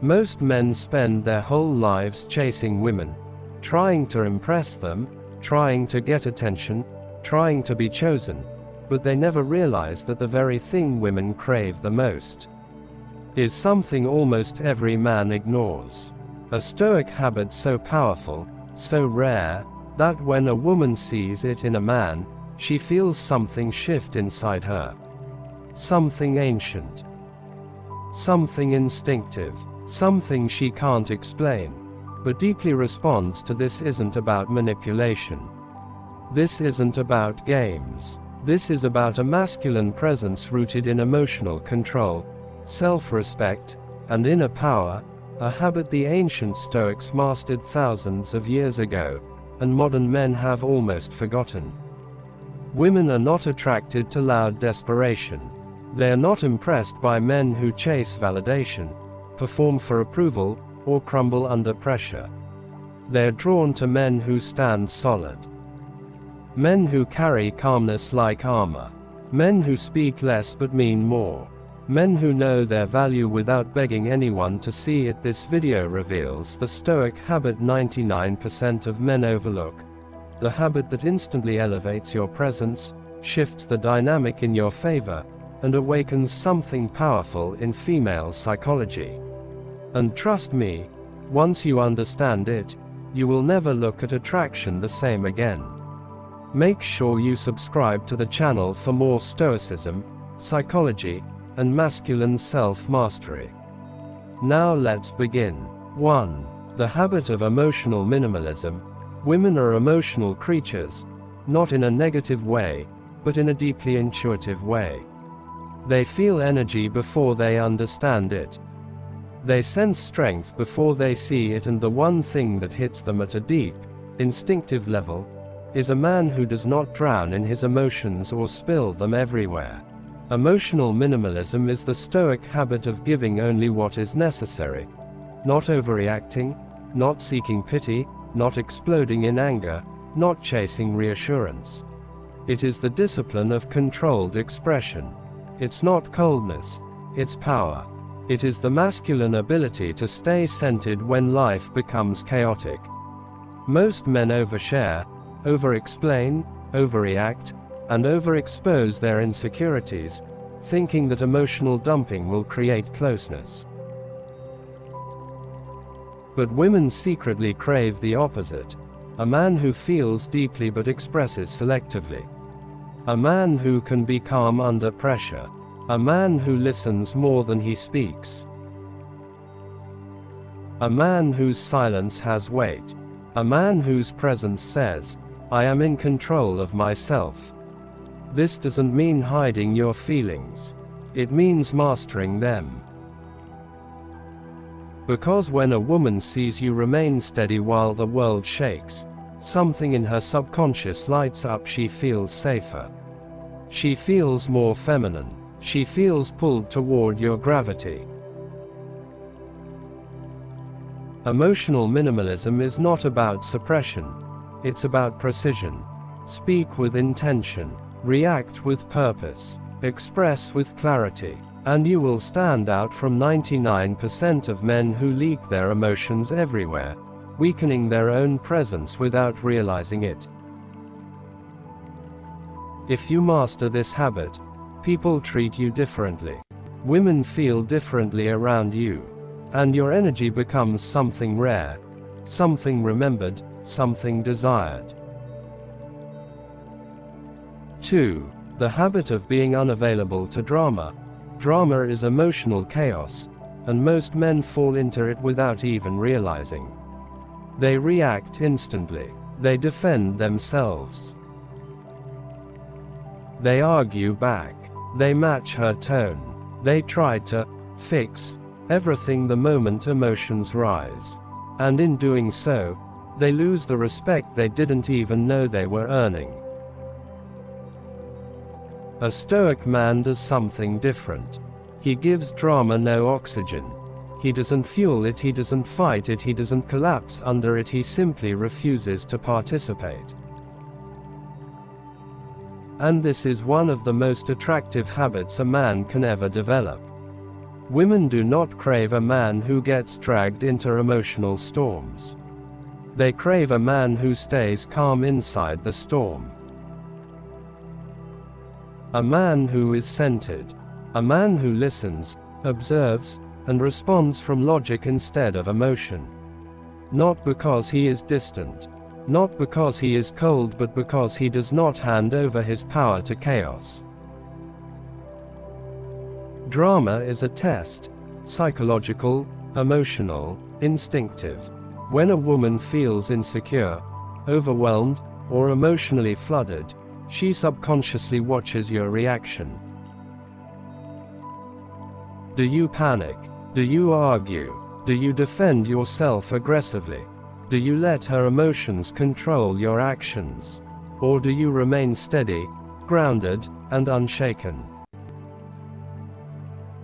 Most men spend their whole lives chasing women, trying to impress them, trying to get attention, trying to be chosen, but they never realize that the very thing women crave the most is something almost every man ignores. A Stoic habit so powerful, so rare, that when a woman sees it in a man, she feels something shift inside her. Something ancient. Something instinctive. Something she can't explain, but deeply responds to. This isn't about manipulation. This isn't about games. This is about a masculine presence rooted in emotional control, self-respect, and inner power, a habit the ancient Stoics mastered thousands of years ago, and modern men have almost forgotten. Women are not attracted to loud desperation. They are not impressed by men who chase validation, perform for approval, or crumble under pressure. They are drawn to men who stand solid. Men who carry calmness like armor. Men who speak less but mean more. Men who know their value without begging anyone to see it. This video reveals the Stoic habit 99% of men overlook. The habit that instantly elevates your presence, shifts the dynamic in your favor, and awakens something powerful in female psychology. And trust me, once you understand it, you will never look at attraction the same again. Make sure you subscribe to the channel for more Stoicism, psychology, and masculine self-mastery. Now let's begin. 1. The habit of emotional minimalism. Women are emotional creatures, not in a negative way, but in a deeply intuitive way. They feel energy before they understand it. They sense strength before they see it, and the one thing that hits them at a deep, instinctive level, is a man who does not drown in his emotions or spill them everywhere. Emotional minimalism is the Stoic habit of giving only what is necessary. Not overreacting, not seeking pity, not exploding in anger, not chasing reassurance. It is the discipline of controlled expression. It's not coldness, it's power. It is the masculine ability to stay centered when life becomes chaotic. Most men overshare, over-explain, overreact, and overexpose their insecurities, thinking that emotional dumping will create closeness. But women secretly crave the opposite. A man who feels deeply but expresses selectively. A man who can be calm under pressure. A man who listens more than he speaks. A man whose silence has weight. A man whose presence says, I am in control of myself. This doesn't mean hiding your feelings. It means mastering them. Because when a woman sees you remain steady while the world shakes, something in her subconscious lights up. She feels safer. She feels more feminine. She feels pulled toward your gravity. Emotional minimalism is not about suppression. It's about precision. Speak with intention. React with purpose. Express with clarity. And you will stand out from 99% of men who leak their emotions everywhere, weakening their own presence without realizing it. If you master this habit, people treat you differently. Women feel differently around you. And your energy becomes something rare, something remembered, something desired. 2. The habit of being unavailable to drama. Drama is emotional chaos, and most men fall into it without even realizing. They react instantly. They defend themselves. They argue back. They match her tone. They try to fix everything the moment emotions rise. And in doing so, they lose the respect they didn't even know they were earning. A Stoic man does something different. He gives drama no oxygen. He doesn't fuel it, he doesn't fight it, he doesn't collapse under it, he simply refuses to participate. And this is one of the most attractive habits a man can ever develop. Women do not crave a man who gets dragged into emotional storms. They crave a man who stays calm inside the storm. A man who is centered. A man who listens, observes, and responds from logic instead of emotion. Not because he is distant. Not because he is cold, but because he does not hand over his power to chaos. Drama is a test, psychological, emotional, instinctive. When a woman feels insecure, overwhelmed, or emotionally flooded, she subconsciously watches your reaction. Do you panic? Do you argue? Do you defend yourself aggressively? Do you let her emotions control your actions? Or do you remain steady, grounded, and unshaken?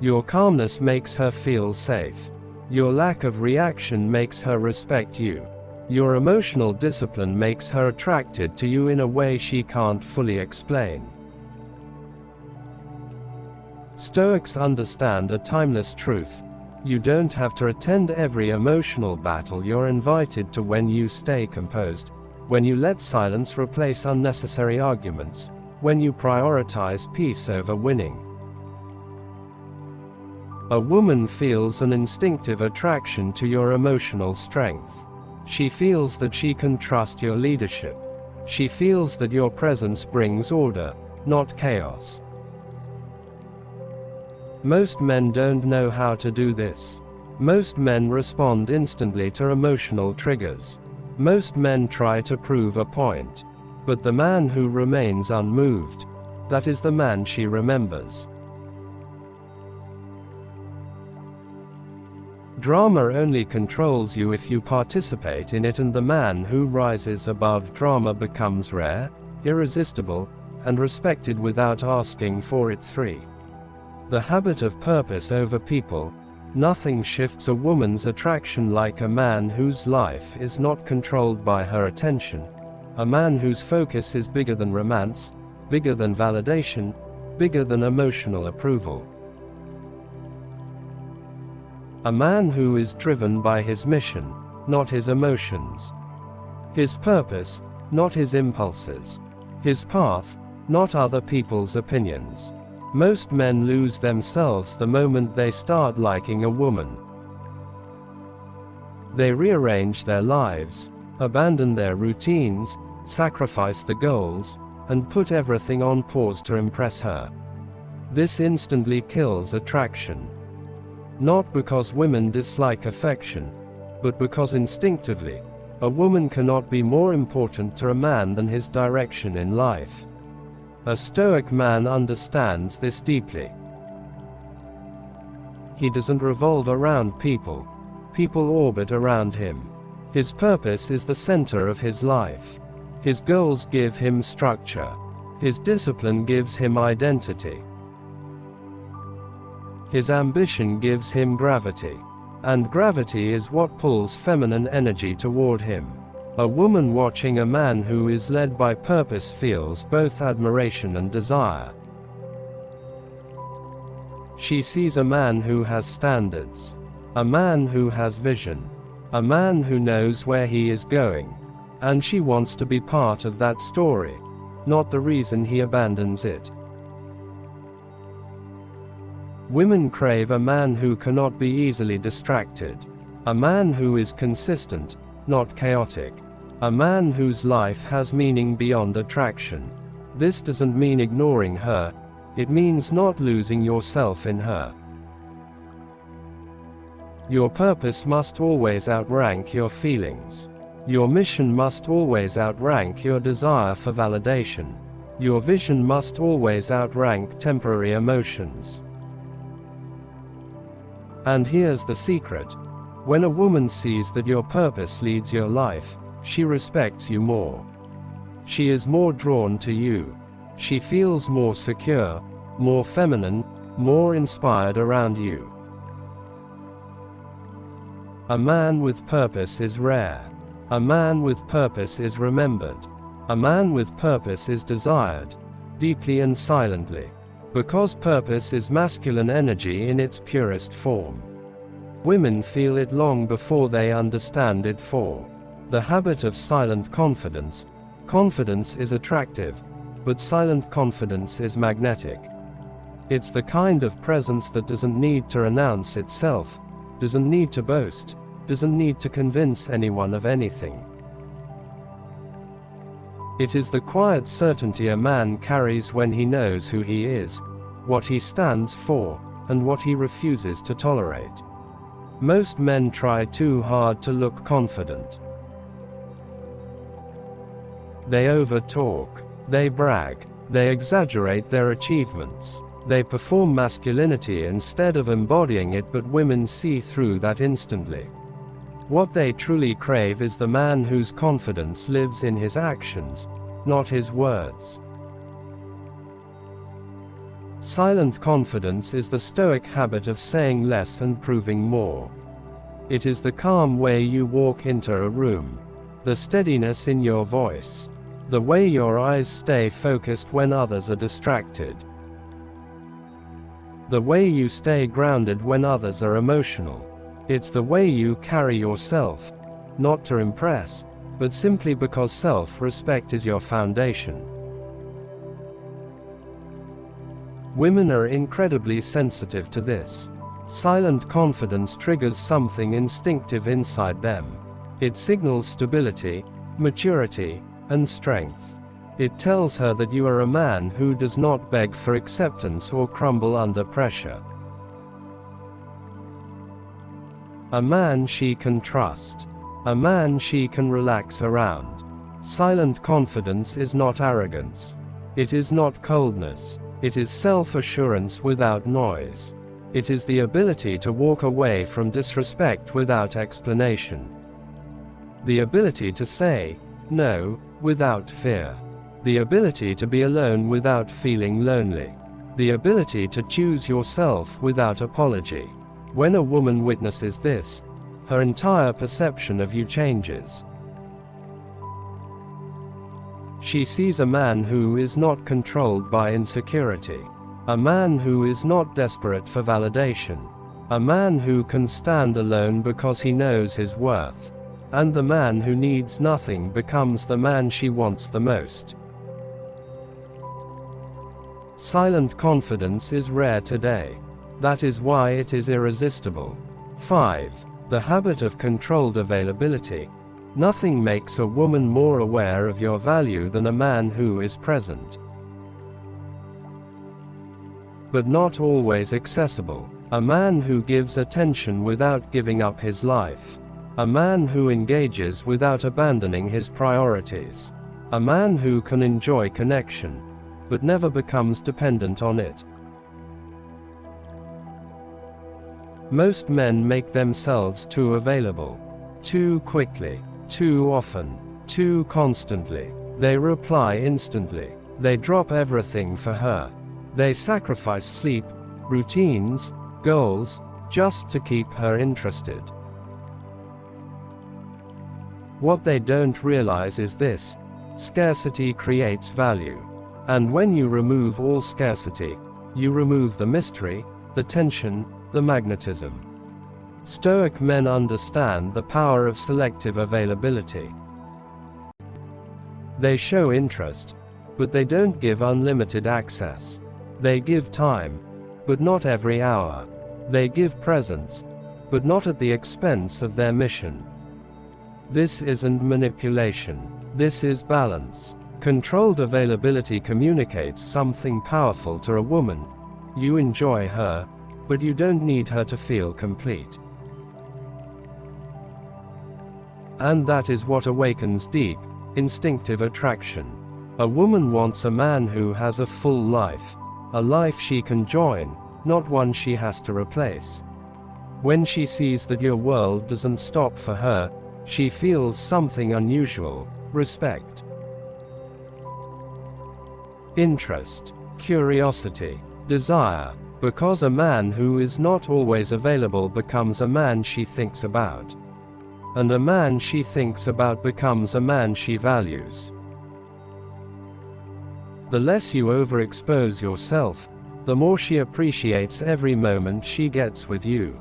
Your calmness makes her feel safe. Your lack of reaction makes her respect you. Your emotional discipline makes her attracted to you in a way she can't fully explain. Stoics understand a timeless truth. You don't have to attend every emotional battle you're invited to when you stay composed, when you let silence replace unnecessary arguments, when you prioritize peace over winning. A woman feels an instinctive attraction to your emotional strength. She feels that she can trust your leadership. She feels that your presence brings order, not chaos. Most men don't know how to do this. Most men respond instantly to emotional triggers. Most men try to prove a point. But the man who remains unmoved, that is the man she remembers. Drama only controls you if you participate in it, and the man who rises above drama becomes rare, irresistible, and respected without asking for it. 3. The habit of purpose over people. Nothing shifts a woman's attraction like a man whose life is not controlled by her attention. A man whose focus is bigger than romance, bigger than validation, bigger than emotional approval. A man who is driven by his mission, not his emotions. His purpose, not his impulses. His path, not other people's opinions. Most men lose themselves the moment they start liking a woman. They rearrange their lives, abandon their routines, sacrifice the goals, and put everything on pause to impress her. This instantly kills attraction. Not because women dislike affection, but because instinctively, a woman cannot be more important to a man than his direction in life. A Stoic man understands this deeply. He doesn't revolve around people. People orbit around him. His purpose is the center of his life. His goals give him structure. His discipline gives him identity. His ambition gives him gravity. And gravity is what pulls feminine energy toward him. A woman watching a man who is led by purpose feels both admiration and desire. She sees a man who has standards. A man who has vision. A man who knows where he is going. And she wants to be part of that story, not the reason he abandons it. Women crave a man who cannot be easily distracted. A man who is consistent, not chaotic. A man whose life has meaning beyond attraction. This doesn't mean ignoring her, it means not losing yourself in her. Your purpose must always outrank your feelings. Your mission must always outrank your desire for validation. Your vision must always outrank temporary emotions. And here's the secret. When a woman sees that your purpose leads your life, she respects you more. She is more drawn to you. She feels more secure, more feminine, more inspired around you. A man with purpose is rare. A man with purpose is remembered. A man with purpose is desired, deeply and silently. Because purpose is masculine energy in its purest form. Women feel it long before they understand it. 4. The habit of silent confidence. Confidence is attractive, but silent confidence is magnetic. It's the kind of presence that doesn't need to announce itself, doesn't need to boast, doesn't need to convince anyone of anything. It is the quiet certainty a man carries when he knows who he is, what he stands for, and what he refuses to tolerate. Most men try too hard to look confident. They overtalk, they brag, they exaggerate their achievements, they perform masculinity instead of embodying it, but women see through that instantly. What they truly crave is the man whose confidence lives in his actions, not his words. Silent confidence is the Stoic habit of saying less and proving more. It is the calm way you walk into a room, the steadiness in your voice, the way your eyes stay focused when others are distracted, the way you stay grounded when others are emotional. It's the way you carry yourself, not to impress, but simply because self-respect is your foundation. Women are incredibly sensitive to this. Silent confidence triggers something instinctive inside them. It signals stability, maturity, and strength. It tells her that you are a man who does not beg for acceptance or crumble under pressure. A man she can trust. A man she can relax around. Silent confidence is not arrogance. It is not coldness. It is self-assurance without noise. It is the ability to walk away from disrespect without explanation. The ability to say no without fear. The ability to be alone without feeling lonely. The ability to choose yourself without apology. When a woman witnesses this, her entire perception of you changes. She sees a man who is not controlled by insecurity. A man who is not desperate for validation. A man who can stand alone because he knows his worth. And the man who needs nothing becomes the man she wants the most. Silent confidence is rare today. That is why it is irresistible. 5. The habit of controlled availability. Nothing makes a woman more aware of your value than a man who is present, but not always accessible. A man who gives attention without giving up his life. A man who engages without abandoning his priorities. A man who can enjoy connection, but never becomes dependent on it. Most men make themselves too available. Too quickly. Too often. Too constantly. They reply instantly. They drop everything for her. They sacrifice sleep, routines, goals, just to keep her interested. What they don't realize is this: scarcity creates value. And when you remove all scarcity, you remove the mystery, the tension, the magnetism. Stoic men understand the power of selective availability. They show interest, but they don't give unlimited access. They give time, but not every hour. They give presence, but not at the expense of their mission. This isn't manipulation. This is balance. Controlled availability communicates something powerful to a woman. You enjoy her, but you don't need her to feel complete. And that is what awakens deep, instinctive attraction. A woman wants a man who has a full life, a life she can join, not one she has to replace. When she sees that your world doesn't stop for her, she feels something unusual: respect, interest, curiosity, desire. Because a man who is not always available becomes a man she thinks about. And a man she thinks about becomes a man she values. The less you overexpose yourself, the more she appreciates every moment she gets with you.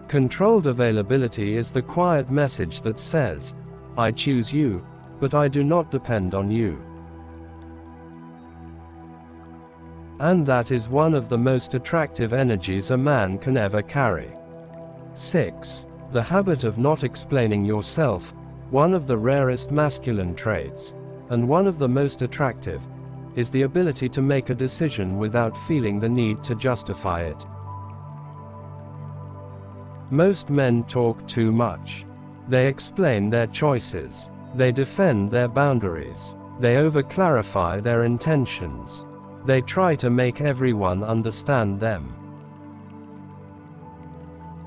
Controlled availability is the quiet message that says, I choose you, but I do not depend on you. And that is one of the most attractive energies a man can ever carry. 6. The habit of not explaining yourself, one of the rarest masculine traits, and one of the most attractive, is the ability to make a decision without feeling the need to justify it. Most men talk too much. They explain their choices. They defend their boundaries. They overclarify their intentions. They try to make everyone understand them.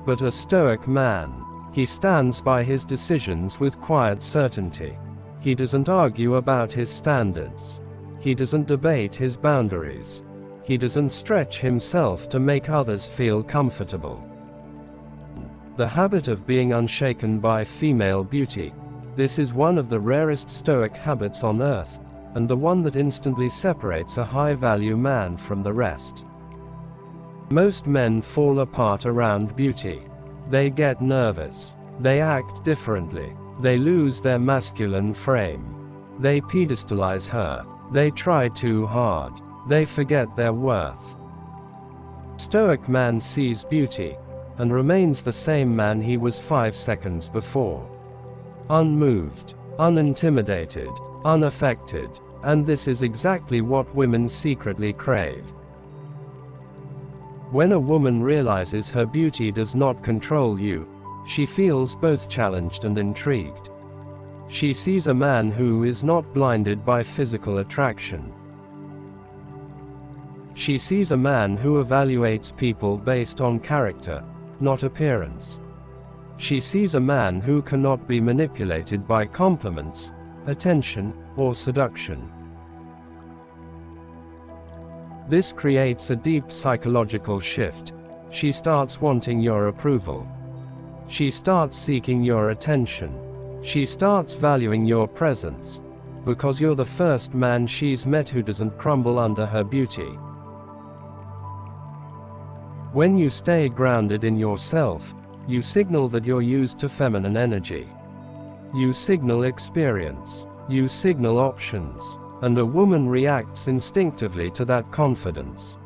But a Stoic man, he stands by his decisions with quiet certainty. He doesn't argue about his standards. He doesn't debate his boundaries. He doesn't stretch himself to make others feel comfortable. The habit of being unshaken by female beauty. This is one of the rarest Stoic habits on earth, and the one that instantly separates a high-value man from the rest. Most men fall apart around beauty. They get nervous. They act differently. They lose their masculine frame. They pedestalize her. They try too hard. They forget their worth. Stoic man sees beauty, and remains the same man he was 5 seconds before. Unmoved, unintimidated, unaffected, and this is exactly what women secretly crave. When a woman realizes her beauty does not control you, she feels both challenged and intrigued. She sees a man who is not blinded by physical attraction. She sees a man who evaluates people based on character, not appearance. She sees a man who cannot be manipulated by compliments, attention, or seduction. This creates a deep psychological shift. She starts wanting your approval. She starts seeking your attention. She starts valuing your presence, because you're the first man she's met who doesn't crumble under her beauty. When you stay grounded in yourself, you signal that you're used to feminine energy. You signal experience. You signal options. And a woman reacts instinctively to that confidence.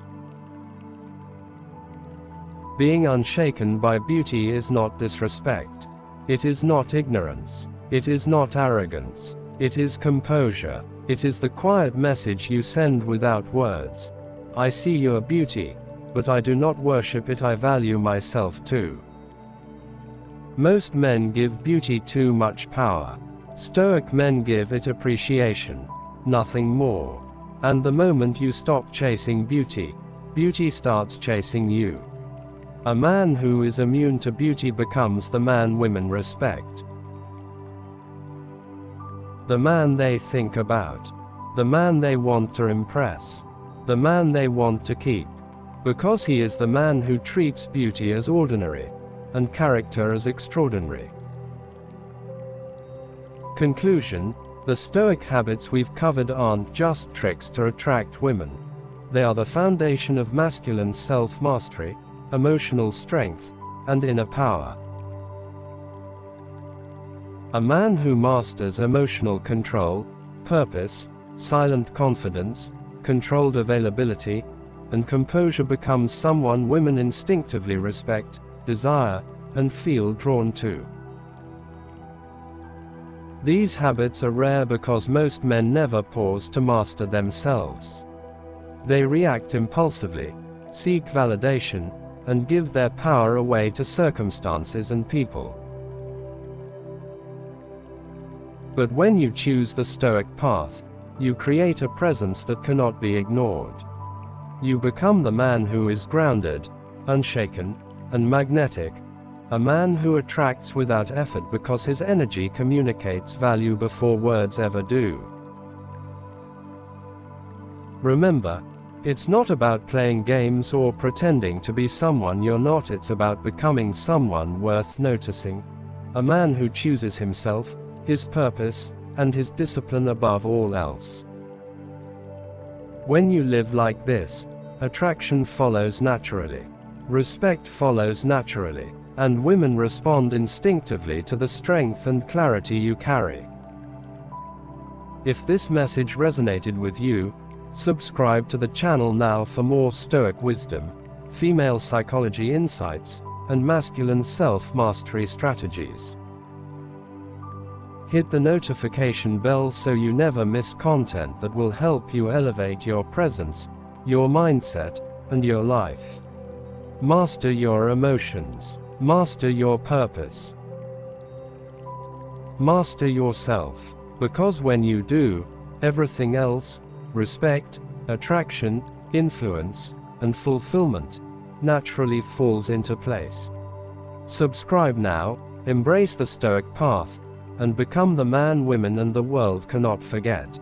Being unshaken by beauty is not disrespect. It is not ignorance. It is not arrogance. It is composure. It is the quiet message you send without words. I see your beauty, but I do not worship it. I value myself too. Most men give beauty too much power. Stoic men give it appreciation, nothing more. And the moment you stop chasing beauty, beauty starts chasing you. A man who is immune to beauty becomes the man women respect. The man they think about. The man they want to impress. The man they want to keep. Because he is the man who treats beauty as ordinary, and character as extraordinary. Conclusion: the Stoic habits we've covered aren't just tricks to attract women. They are the foundation of masculine self-mastery, emotional strength, and inner power. A man who masters emotional control, purpose, silent confidence, controlled availability, and composure becomes someone women instinctively respect, desire, and feel drawn to. These habits are rare because most men never pause to master themselves. They react impulsively, seek validation, and give their power away to circumstances and people. But when you choose the Stoic path, you create a presence that cannot be ignored. You become the man who is grounded, unshaken, and magnetic, a man who attracts without effort because his energy communicates value before words ever do. Remember, it's not about playing games or pretending to be someone you're not. It's about becoming someone worth noticing, a man who chooses himself, his purpose, and his discipline above all else. When you live like this, attraction follows naturally. Respect follows naturally. And women respond instinctively to the strength and clarity you carry. If this message resonated with you, subscribe to the channel now for more Stoic wisdom, female psychology insights, and masculine self-mastery strategies. Hit the notification bell so you never miss content that will help you elevate your presence, your mindset, and your life. Master your emotions. Master your purpose. Master yourself. Because when you do, everything else, respect, attraction, influence, and fulfillment, naturally falls into place. Subscribe now, embrace the Stoic path, and become the man women and the world cannot forget.